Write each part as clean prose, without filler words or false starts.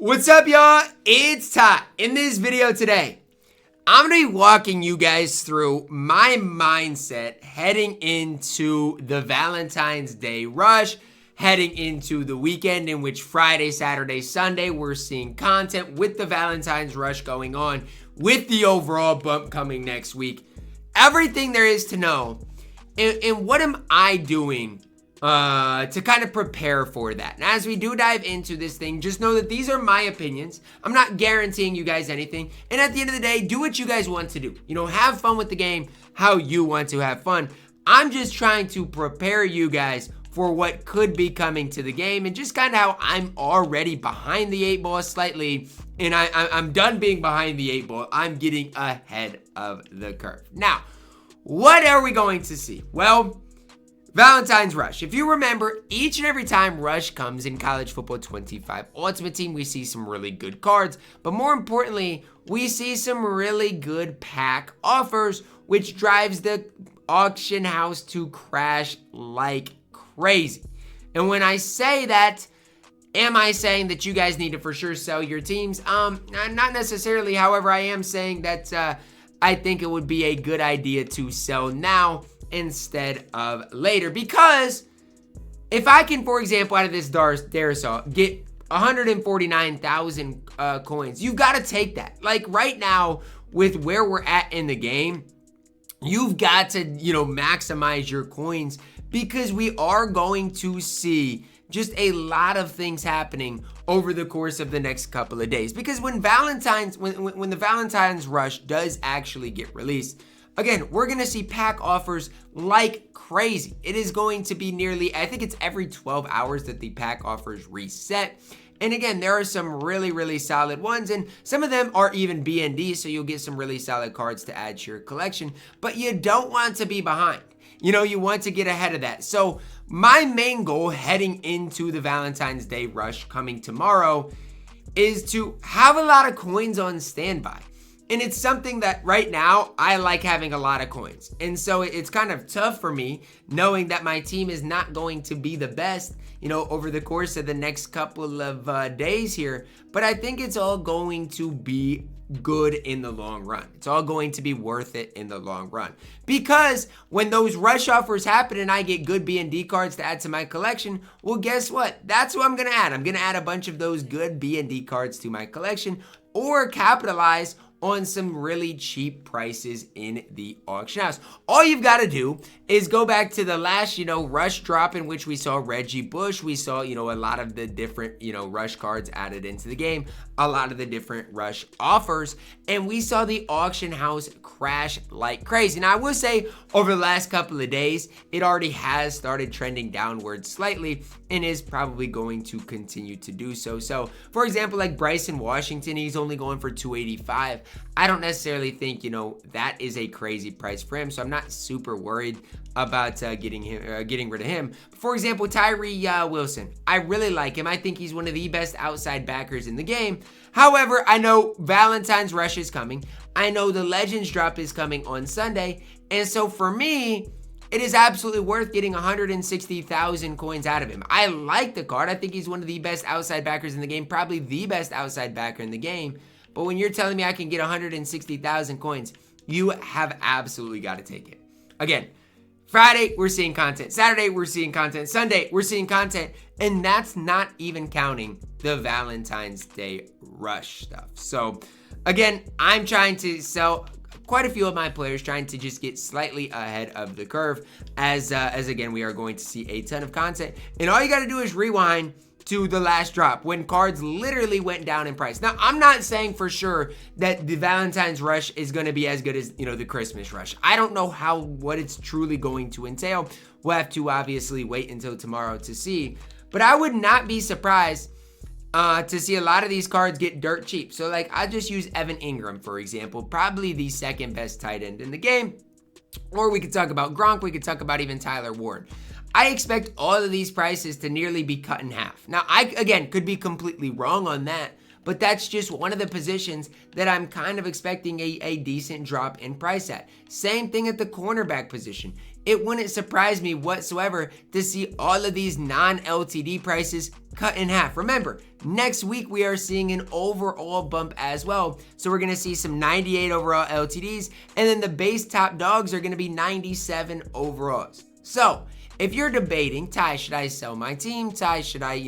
What's up, y'all? It's Ty. In this video today, I'm going to be walking you guys through my mindset heading into the Valentine's Day Rush, heading into the weekend in which Friday, Saturday, Sunday, we're seeing content with the Valentine's Rush going on, with the overall bump coming next week. Everything there is to know. And what am I doing to kind of prepare for that? And as we do dive into this thing, just know that these are my opinions. I'm not guaranteeing you guys anything. And at the end of the day, do what you guys want to do. You know, have fun with the game how you want to have fun. I'm just trying to prepare you guys for what could be coming to the game, and just kind of how I'm already behind the 8 ball slightly, and I'm done being behind the 8 ball. I'm getting ahead of the curve. Now, what are we going to see? Well, Valentine's Rush. If you remember, each and every time Rush comes in College Football 25 Ultimate Team, we see some really good cards, but more importantly, we see some really good pack offers, which drives the auction house to crash like crazy. And when I say that, am I saying that you guys need to for sure sell your teams? Not necessarily. However, I am saying that I think it would be a good idea to sell now instead of later, because if I can, for example, out of this Darasol get 149,000 coins, you've got to take that. Like right now, with where we're at in the game, you've got to, maximize your coins, because we are going to see just a lot of things happening over the course of the next couple of days. Because when the Valentine's Rush does actually get released, again, we're going to see pack offers like crazy. It is going to be nearly, I think it's every 12 hours that the pack offers reset. And again, there are some really, really solid ones, and some of them are even BND, so you'll get some really solid cards to add to your collection. But you don't want to be behind. You want to get ahead of that. So my main goal heading into the Valentine's Day Rush coming tomorrow is to have a lot of coins on standby. And it's something that right now I like having a lot of coins. And so it's kind of tough for me knowing that my team is not going to be the best, over the course of the next couple of days here. But I think it's all going to be good in the long run. It's all going to be worth it in the long run. Because when those rush offers happen and I get good B&D cards to add to my collection, well, guess what? That's what I'm going to add. I'm going to add a bunch of those good B&D cards to my collection, or capitalize on some really cheap prices in the auction house. All you've got to do is go back to the last, rush drop in which we saw Reggie Bush. We saw, a lot of the different, rush cards added into the game, a lot of the different rush offers, and we saw the auction house crash like crazy. Now, I will say over the last couple of days, it already has started trending downward slightly and is probably going to continue to do so. So, for example, like Bryson Washington, he's only going for 285. I don't necessarily think, that is a crazy price for him, so I'm not super worried about getting rid of him. For example, Tyree Wilson, I really like him. I think he's one of the best outside backers in the game. However, I know Valentine's Rush is coming. I know the Legends drop is coming on Sunday, and so for me, it is absolutely worth getting 160,000 coins out of him. I like the card. I think he's one of the best outside backers in the game, probably the best outside backer in the game. But when you're telling me I can get 160,000 coins, you have absolutely got to take it. Again, Friday, we're seeing content. Saturday, we're seeing content. Sunday, we're seeing content. And that's not even counting the Valentine's Day Rush stuff. So, again, I'm trying to sell quite a few of my players, trying to just get slightly ahead of the curve as again, we are going to see a ton of content. And all you got to do is rewind to the last drop when cards literally went down in price. Now, I'm not saying for sure that the Valentine's Rush is going to be as good as, the Christmas Rush. I don't know what it's truly going to entail. We'll have to obviously wait until tomorrow to see. But I would not be surprised to see a lot of these cards get dirt cheap. So, like, I just use Evan Ingram, for example, probably the second best tight end in the game. Or we could talk about Gronk. We could talk about even Tyler Ward. I expect all of these prices to nearly be cut in half. Now, I, again, could be completely wrong on that, but that's just one of the positions that I'm kind of expecting a decent drop in price at. Same thing at the cornerback position. It wouldn't surprise me whatsoever to see all of these non-LTD prices cut in half. Remember, next week we are seeing an overall bump as well. So we're going to see some 98 overall LTDs, and then the base top dogs are going to be 97 overalls. So if you're debating, Ty, should I sell my team? Ty, should I,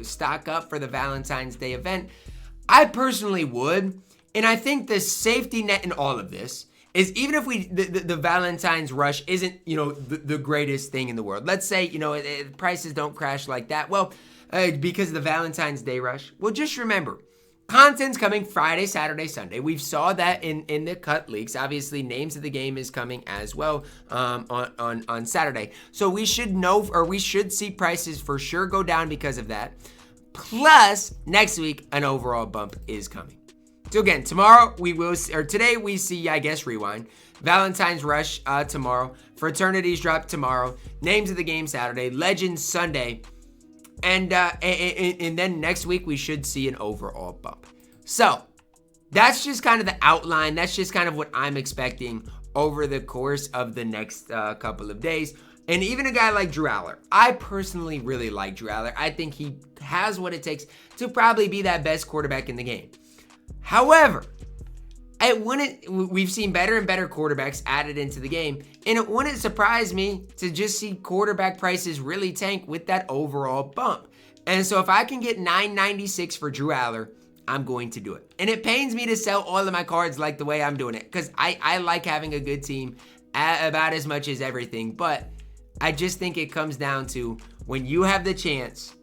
stock up for the Valentine's Day event? I personally would. And I think the safety net in all of this is, even if the Valentine's rush isn't, the greatest thing in the world. Let's say, prices don't crash like that. Well, because of the Valentine's Day rush. Well, just remember, content's coming Friday, Saturday, Sunday. We saw that in the cut leaks. Obviously, names of the game is coming as well on Saturday. So we should know, or we should see prices for sure go down because of that. Plus, next week, an overall bump is coming. So again, today we see, I guess, rewind. Valentine's Rush tomorrow. Fraternities drop tomorrow. Names of the game Saturday. Legends Sunday. And then next week we should see an overall bump. So that's just kind of the outline. That's just kind of what I'm expecting over the course of the next couple of days. And even a guy like Drew Aller. I personally really like Drew Aller. I think he has what it takes to probably be that best quarterback in the game. However, we've seen better and better quarterbacks added into the game, and it wouldn't surprise me to just see quarterback prices really tank with that overall bump. And so if I can get $9.96 for Drew Aller, I'm going to do it. And it pains me to sell all of my cards like the way I'm doing it, because I like having a good team about as much as everything, but I just think it comes down to when you have the chance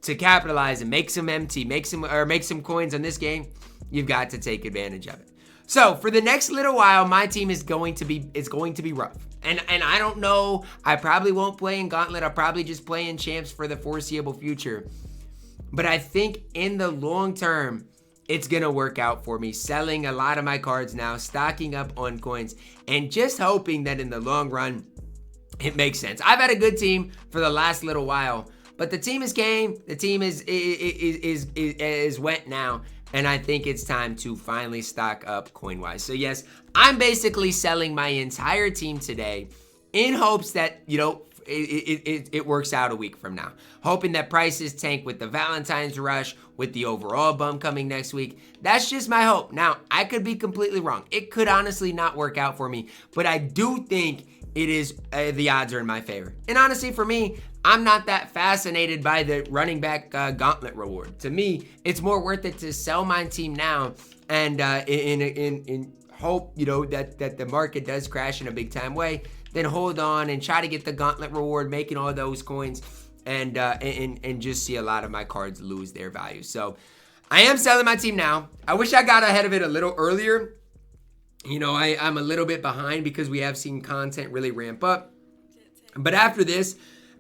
to capitalize and make some coins on this game, you've got to take advantage of it. So for the next little while, my team is going to be rough. And I don't know, I probably won't play in Gauntlet. I'll probably just play in Champs for the foreseeable future. But I think in the long term, it's going to work out for me. Selling a lot of my cards now, stocking up on coins, and just hoping that in the long run, it makes sense. I've had a good team for the last little while, but the team is game. The team is wet now. And I think it's time to finally stock up coin-wise. So yes, I'm basically selling my entire team today in hopes that, it works out a week from now. Hoping that prices tank with the Valentine's rush, with the overall bump coming next week. That's just my hope. Now, I could be completely wrong. It could honestly not work out for me. But I do think it is, the odds are in my favor. And honestly, for me, I'm not that fascinated by the running back gauntlet reward. To me, it's more worth it to sell my team now and in hope, that the market does crash in a big time way, then hold on and try to get the gauntlet reward, making all those coins, and just see a lot of my cards lose their value. So I am selling my team now. I wish I got ahead of it a little earlier. I'm a little bit behind because we have seen content really ramp up. But after this,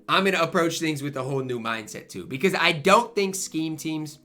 I'm going to approach things with a whole new mindset too, because I don't think scheme teams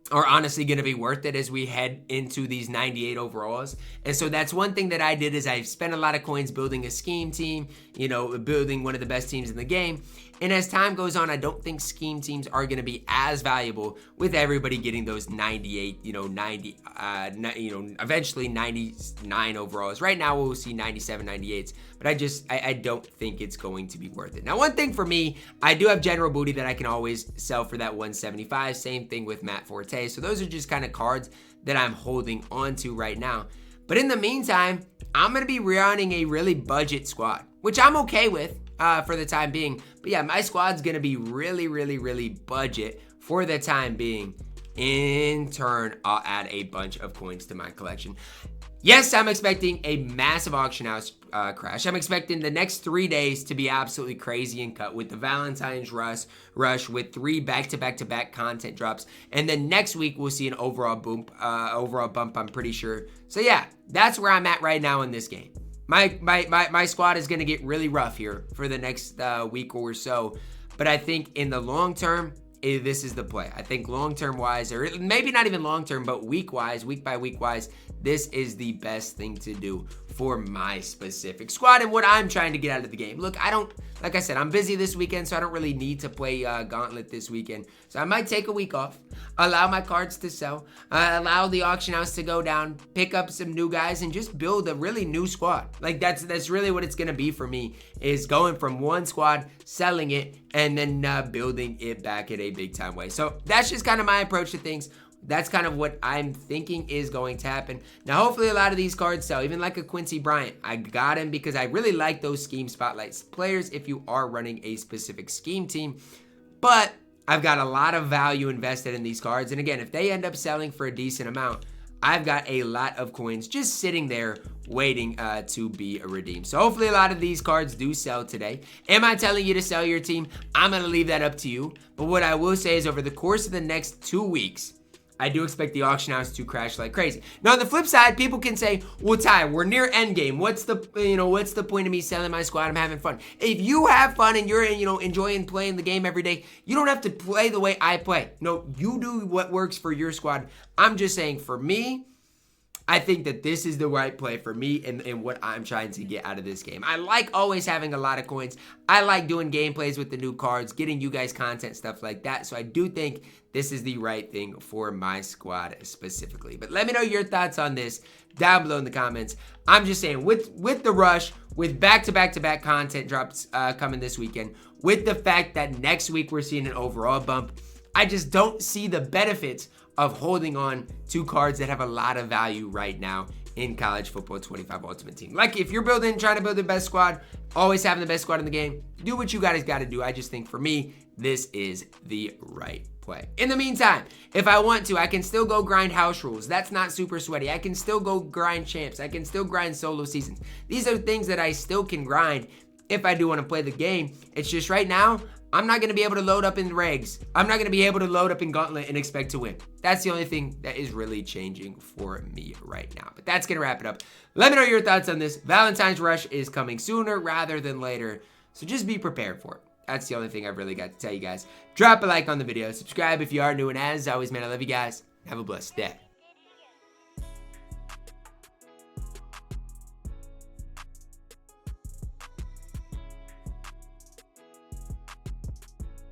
are honestly going to be worth it as we head into these 98 overalls. And so that's one thing that I did, is I spent a lot of coins building a scheme team, building one of the best teams in the game. And as time goes on, I don't think scheme teams are going to be as valuable with everybody getting those 98, eventually 99 overalls. Right now, we'll see 97, 98s, but I don't think it's going to be worth it. Now, one thing for me, I do have General Booty that I can always sell for that 175. Same thing with Matt Forte. So those are just kind of cards that I'm holding on to right now. But in the meantime, I'm going to be running a really budget squad, which I'm okay with for the time being. But yeah, my squad's going to be really, really, really budget for the time being. In turn, I'll add a bunch of coins to my collection. Yes, I'm expecting a massive auction house crash. I'm expecting the next 3 days to be absolutely crazy and cut with the Valentine's rush with 3 back-to-back content drops. And then next week, we'll see an overall bump, I'm pretty sure. So yeah, that's where I'm at right now in this game. My squad is going to get really rough here for the next week or so. But I think in the long term, this is the play. I think long-term wise, or maybe not even long-term, but week by week wise, this is the best thing to do for my specific squad and what I'm trying to get out of the game. Look, like I said, I'm busy this weekend, so I don't really need to play Gauntlet this weekend. So I might take a week off, allow my cards to sell, allow the auction house to go down, pick up some new guys, and just build a really new squad. Like that's really what it's gonna be for me, is going from one squad, selling it, and then building it back in a big time way. So that's just kind of my approach to things. That's kind of what I'm thinking is going to happen. Now, hopefully a lot of these cards sell, even like a Quincy Bryant. I got him because I really like those scheme spotlights players if you are running a specific scheme team. But I've got a lot of value invested in these cards. And again, if they end up selling for a decent amount, I've got a lot of coins just sitting there waiting to be redeemed. So hopefully a lot of these cards do sell today. Am I telling you to sell your team? I'm going to leave that up to you. But what I will say is over the course of the next 2 weeks, I do expect the auction house to crash like crazy. Now, on the flip side, people can say, well, Ty, we're near endgame. What's the point of me selling my squad? I'm having fun. If you have fun and you're, enjoying playing the game every day, you don't have to play the way I play. No, you do what works for your squad. I'm just saying, for me, I think that this is the right play for me and what I'm trying to get out of this game. I like always having a lot of coins. I like doing gameplays with the new cards, getting you guys content, stuff like that. So I do think this is the right thing for my squad specifically. But let me know your thoughts on this down below in the comments. I'm just saying, with the rush, with back-to-back-to-back content drops coming this weekend, with the fact that next week we're seeing an overall bump, I just don't see the benefits of holding on to cards that have a lot of value right now in college football 25 Ultimate Team. Like, if you're trying to build the best squad, always having the best squad in the game, do what you guys got to do. I just think for me, this is the right play. In the meantime, if I want to, I can still go grind house rules. That's not super sweaty. I can still go grind champs. I can still grind solo seasons. These are things that I still can grind if I do want to play the game. It's just right now, I'm not going to be able to load up in regs. I'm not going to be able to load up in Gauntlet and expect to win. That's the only thing that is really changing for me right now. But that's going to wrap it up. Let me know your thoughts on this. Valentine's Rush is coming sooner rather than later, so just be prepared for it. That's the only thing I've really got to tell you guys. Drop a like on the video. Subscribe if you are new, and as always, man, I love you guys. Have a blessed day.